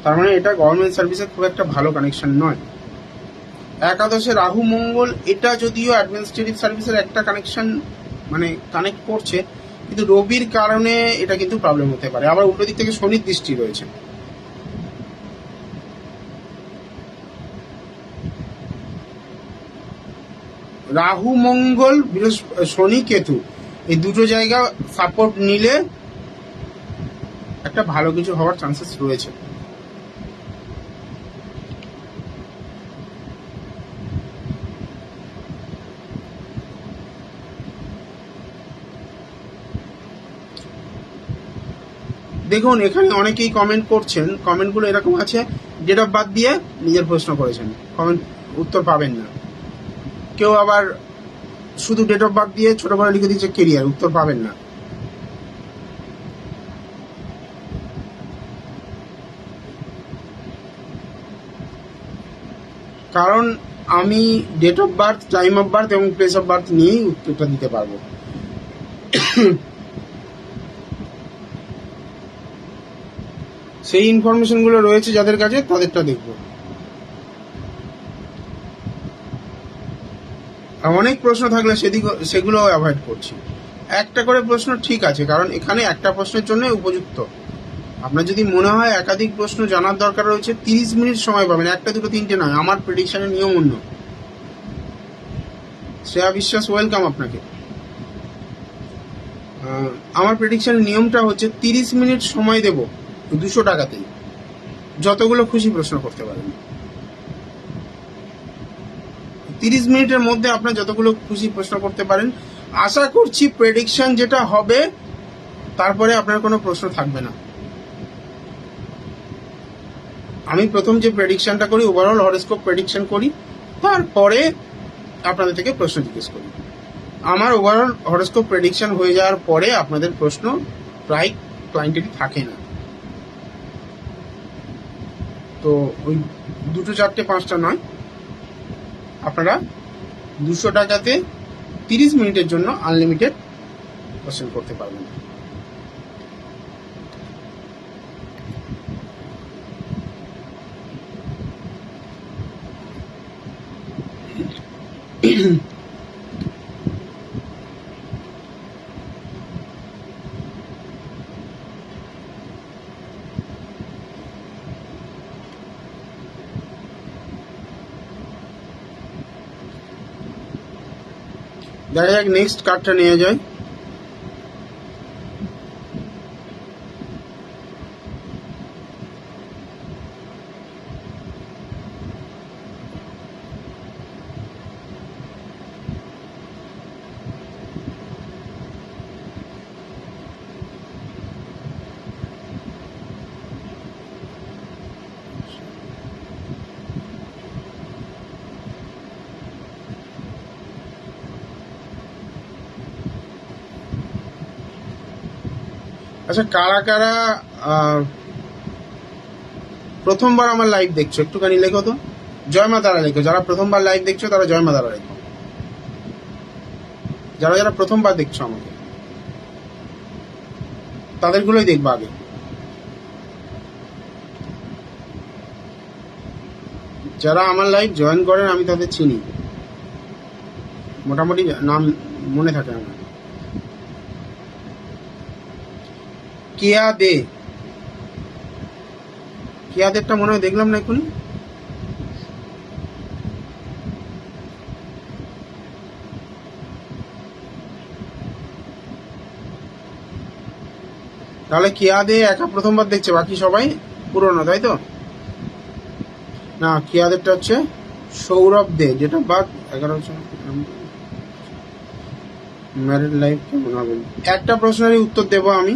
তার মানে এটা গভর্নমেন্ট সার্ভিসে খুব একটা ভালো কানেকশন নয়। একাদশে রাহু মঙ্গল, এটা যদিও অ্যাডমিনিস্ট্রেটিভ সার্ভিসের একটা কানেকশন, মানে কানেক্ট করছে, কিন্তু রবির কারণে এটা কিন্তু প্রবলেম হতে পারে। আবার উল্টো দিক থেকে শনির দৃষ্টি রয়েছে। রাহু মঙ্গল শনি কেতু এই দুটো জায়গা সাপোর্ট নিলে একটা ভালো কিছু হওয়ার চান্সেস রয়েছে। দেখুন এখানে অনেকেই কমেন্ট করছেন, কমেন্টগুলো এরকম আছে, ডেট অফ বার্থ দিয়ে নিজের প্রশ্ন করেছেন, কমেন্ট উত্তর পাবেন না। কেউ আবার শুধু ডেট অফ বার্থ দিয়ে ছোট করে লিখে দিচ্ছে কেরিয়ার, উত্তর পাবেন না। কারণ আমি date of birth, time of birth এবং প্লেস অফ বার্থ নিয়েই উত্তরটা দিতে পারবো। সেই ইনফরমেশনগুলো রয়েছে যাদের কাছে, তাদেরটা দেখবো। অনেক প্রশ্ন থাকলে সেগুলো অ্যাভয়েড করছি। একটা করে প্রশ্ন ঠিক আছে, কারণ এখানে একটা প্রশ্নের জন্য উপযুক্ত। আপনার যদি মনে হয় একাধিক প্রশ্ন জানার দরকার রয়েছে, 30 মিনিট সময় পাবেন, একটা দুটো তিনটে নয়। আমার প্রেডিকশনের নিয়ম অন্য। শ্রেয়া বিশ্বাস, ওয়েলকাম আপনাকে। আমার প্রেডিকশনের নিয়মটা হচ্ছে 30 মিনিট সময় দেব 200 টাকাতেই, যতগুলো খুশি প্রশ্ন করতে পারেন। 30 মিনিটের মধ্যে আপনার যতগুলো খুশি প্রশ্ন করতে পারেন। আশা করছি প্রেডিকশন যেটা হবে তারপরে আপনার কোনো প্রশ্ন থাকবে না। আমি প্রথম যে প্রেডিকশনটা করি, ওভারঅল হরোস্কোপ প্রেডিকশন করি, তারপরে আপনাদের থেকে প্রশ্ন জিজ্ঞেস করি। আমার ওভারঅল হরোস্কোপ প্রেডিকশন হয়ে যাওয়ার পরে আপনাদের প্রশ্ন প্রায় ক্লায়েন্টেরই থাকে না। তো ওই 2টো 4টে 5টা নয়, আপনারা 200 টাকাতে 30 মিনিটের জন্য আনলিমিটেড কোশ্চেন করতে পারবেন। দেখা যাক নেক্সট কার্ডটা নিয়ে যায়। আচ্ছা, কারা কারা প্রথমবার আমার লাইভ দেখছো একটুখানি লেখো তো, জয় মা তারা লেখো। যারা প্রথমবার লাইভ দেখছো তারা জয় মা তারা লেখো। যারা যারা প্রথমবার দেখছো আমাকে, তাদেরগুলোই দেখবো আগে। যারা আমার লাইভ জয়েন করেন আমি তাদের চিনি, মোটামুটি নাম মনে থাকে আমার। কেয়াদেরটা মনে হয় দেখলাম না এখনই। তাহলে কেয়াদে একা প্রথমবার দেখছে, বাকি সবাই পুরনো, তাই তো? না, কেয়াদেরটা হচ্ছে সৌরভ দে, যেটা বাদ 11 বছর। ম্যারিড লাইফ কেমন হবে? একটা প্রশ্নেরই উত্তর দেবো আমি।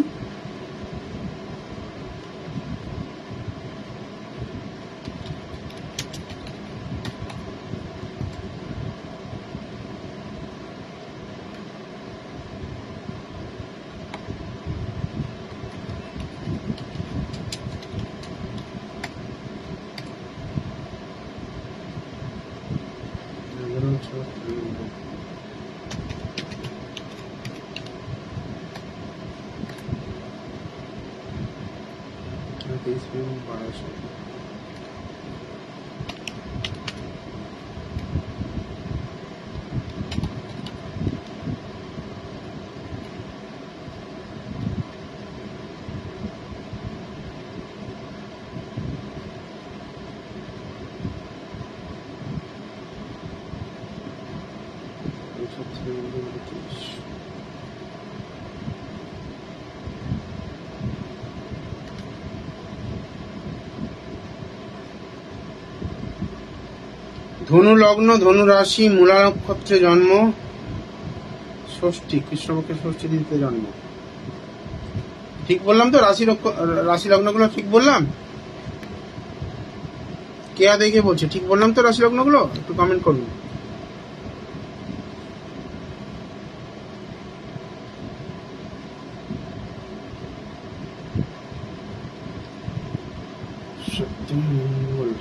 ধনু লগ্ন, ধনু রাশি, মূলা নক্ষত্রে জন্ম, ষষ্ঠী, কৃষ্ণপক্ষের ষষ্ঠী তিথিতে জন্ম। ঠিক বললাম তো? রাশি লগ্নগুলো ঠিক বললাম? কেয়া দেখে বলছে ঠিক বললাম তো রাশি লগ্নগুলো? একটু কমেন্ট করুন। মঙ্গল,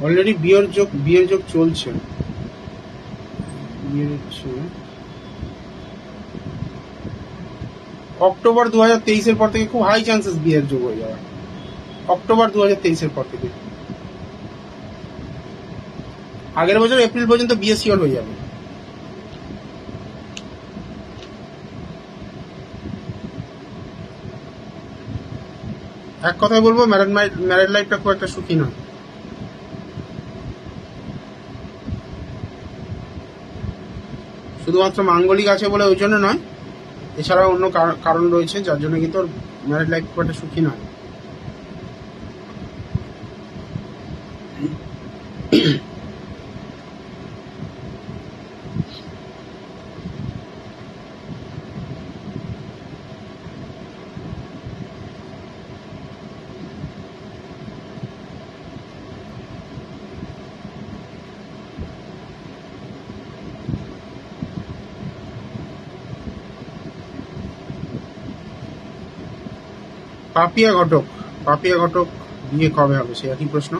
অলরেডি বিয়ের যোগ চলছে। বিয়ে হচ্ছে অক্টোবর 2023-এর পর থেকে, খুব হাই চান্সেস বিয়ের যোগ হয়ে যাওয়ার। অক্টোবর 2023-এর পর থেকে, আগের বছর এপ্রিল পর্যন্ত বিয়ে শিওর হয়ে যাবে। এক কথায় বলবো, ম্যারেড লাইফটা খুব একটা সুখী নয়। শুধুমাত্র মাঙ্গলিক আছে বলে ওই জন্য নয়, এছাড়াও অন্য কারণ রয়েছে যার জন্য কিন্তু ওর ম্যারেড লাইফ খুব একটা সুখী নয়। পাপিয়া ঘটক বিয়ে কবে হবে, সে একই প্রশ্ন।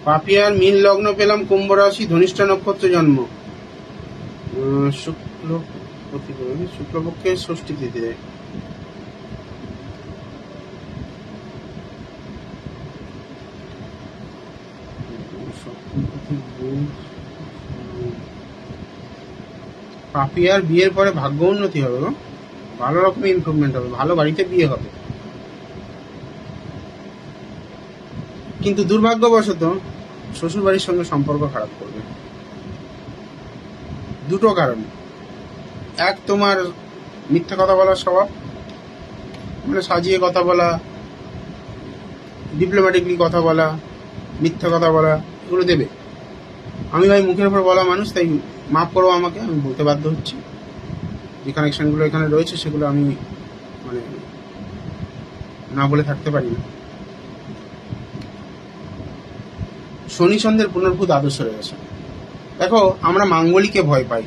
পাপিয়ার মীন লগ্ন পেলাম, কুম্ভ রাশি, ধনিষ্ঠা নক্ষত্রে জন্ম, শুক্লপক্ষের ষষ্ঠী তিথিতে। পাপিয়ার বিয়ের পরে ভাগ্য উন্নতি হবে গো, ভালো রকমের ইমপ্রুভমেন্ট হবে, ভালো বাড়িতে বিয়ে হবে। কিন্তু দুর্ভাগ্যবশত শ্বশুর বাড়ির সঙ্গে সম্পর্ক খারাপ করবে। দুটো কারণ, এক তোমার মিথ্যা কথা বলার স্বভাব, মানে সাজিয়ে কথা বলা, ডিপ্লোম্যাটিকলি কথা বলা, মিথ্যা কথা বলা, এগুলো দেবে। আমি ভাই মুখের উপর বলা মানুষ, তাই মাফ করো আমাকে, আমি বলতে বাধ্য হচ্ছি। যে কানেকশনগুলো এখানে রয়েছে সেগুলো আমি মানে না বলে থাকতে পারি না। শনি চন্দ্রের পুনর্ভূ দ্বাদশ হয়ে গেছে। দেখো, আমরা মাঙ্গলিককে ভয় পাই,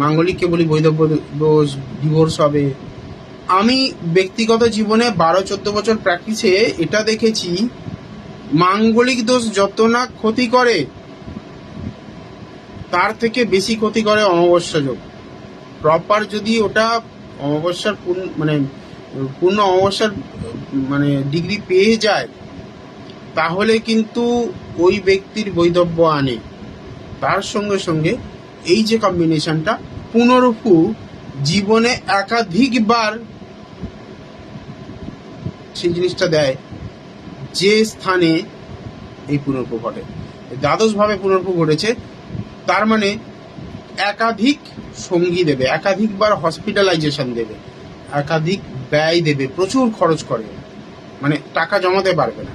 মাঙ্গলিককে বলি বৈধব্য দোষ, ডিভোর্স হবে। আমি ব্যক্তিগত জীবনে 12-14 বছর প্র্যাকটিসে এটা দেখেছি, মাঙ্গলিক দোষ যত না ক্ষতি করে তার থেকে বেশি ক্ষতি করে অমাবস্যা যোগ। প্রপার যদি ওটা অমাবস্যার পূর্ণ অমাবস্যার মানে ডিগ্রি পেয়ে যায়, তাহলে কিন্তু ওই ব্যক্তির বৈধব্য আনে। তার সঙ্গে সঙ্গে এই যে কম্বিনেশনটা, পুনরূপু জীবনে একাধিকবার সেই জিনিসটা দেয় যে স্থানে এই পুনরূপু ঘটে। দ্বাদশ ভাবে পুনরূপু ঘটেছে, তার মানে একাধিক সঙ্গী দেবে, একাধিকবার হসপিটালাইজেশন দেবে, একাধিক ব্যয় দেবে, প্রচুর খরচ করে, মানে টাকা জমাতে পারবে না।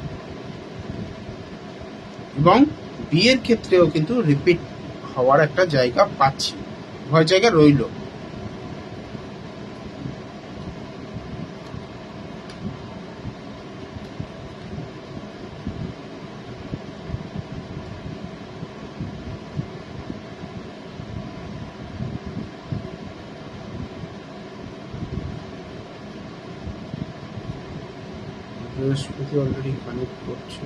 এবং বিয়ের ক্ষেত্রেও কিন্তু রিপিট হওয়ার একটা জায়গা পাচ্ছি, ভয় জায়গা রইল। বৃহস্পতি অলরেডি কানেক্ট করছে।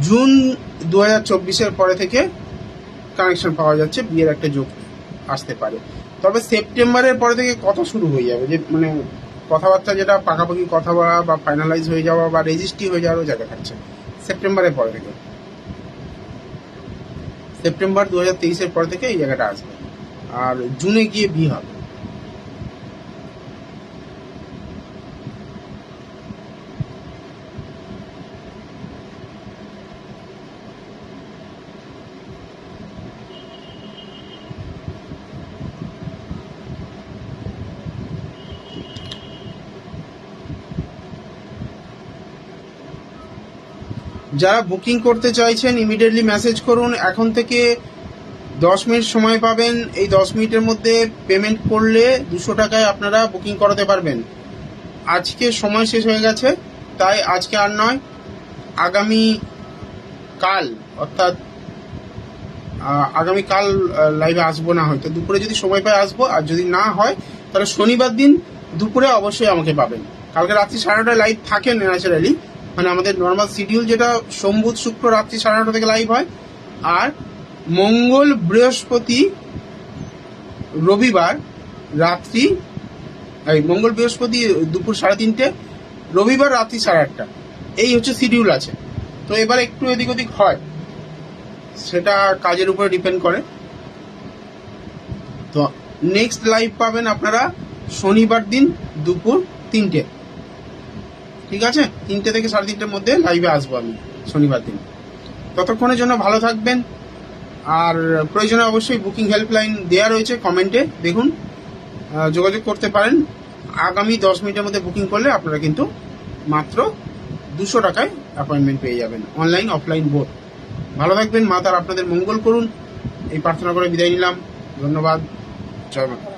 জুন 2024-এর পরে থেকে কানেকশন পাওয়া যাচ্ছে, বিয়ের একটা যোগ আসতে পারে। তবে সেপ্টেম্বরের পরে থেকে কথা শুরু হয়ে যাবে, যে মানে কথাবার্তা যেটা পাকাপাকি কথা বলা বা ফাইনালাইজ হয়ে যাওয়া বা রেজিস্ট্রি হয়ে যাওয়ারও জায়গা থাকছে সেপ্টেম্বরের পরে থেকে। সেপ্টেম্বর 2023-এর পর থেকে এই জায়গাটা আসবে, আর জুনে গিয়ে বিয়ে হবে। যারা বুকিং করতে চাইছেন ইমিডিয়েটলি মেসেজ করুন। এখন থেকে 10 মিনিট সময় পাবেন, এই 10 মিনিটের মধ্যে পেমেন্ট করলে 200 টাকায় আপনারা বুকিং করাতে পারবেন। আজকে সময় শেষ হয়ে গেছে, তাই আজকে আর নয়, আগামী কাল, অর্থাৎ আগামীকাল লাইভে আসবো না, হয়তো দুপুরে যদি সময় পাই আসবো, আর যদি না হয় তাহলে শনিবার দিন দুপুরে অবশ্যই আমাকে পাবেন। কালকে রাত্রি 9:30টায় লাইভ থাকে ন্যাচারালি, মানে আমাদের নর্মাল শিডিউল যেটা সোম বুধ শুক্র রাত্রি 9:30 থেকে লাইভ হয়, আর মঙ্গল বৃহস্পতি রবিবার রাত্রি, মঙ্গল বৃহস্পতি দুপুর 3:30, রবিবার রাত্রি 8:30, এই হচ্ছে শিডিউল আছে। তো এবার একটু এদিক ওদিক হয়, সেটা কাজের উপরে ডিপেন্ড করে। তো নেক্সট লাইভ পাবেন আপনারা শনিবার দিন দুপুর 3টে, ঠিক আছে? 3টে থেকে 3:30-র মধ্যে লাইভে আসবো আমি শনিবার দিন। ততক্ষণের জন্য ভালো থাকবেন, আর প্রয়োজনে অবশ্যই বুকিং হেল্পলাইন দেওয়া রয়েছে, কমেন্টে দেখুন, যোগাযোগ করতে পারেন। আগামী 10 মিনিটের মধ্যে বুকিং করলে আপনারা কিন্তু মাত্র 200 টাকায় অ্যাপয়েন্টমেন্ট পেয়ে যাবেন, অনলাইন অফলাইন বোথ। ভালো থাকবেন, মা তার আপনাদের মঙ্গল করুন, এই প্রার্থনা করে বিদায় নিলাম। ধন্যবাদ, জয় মা।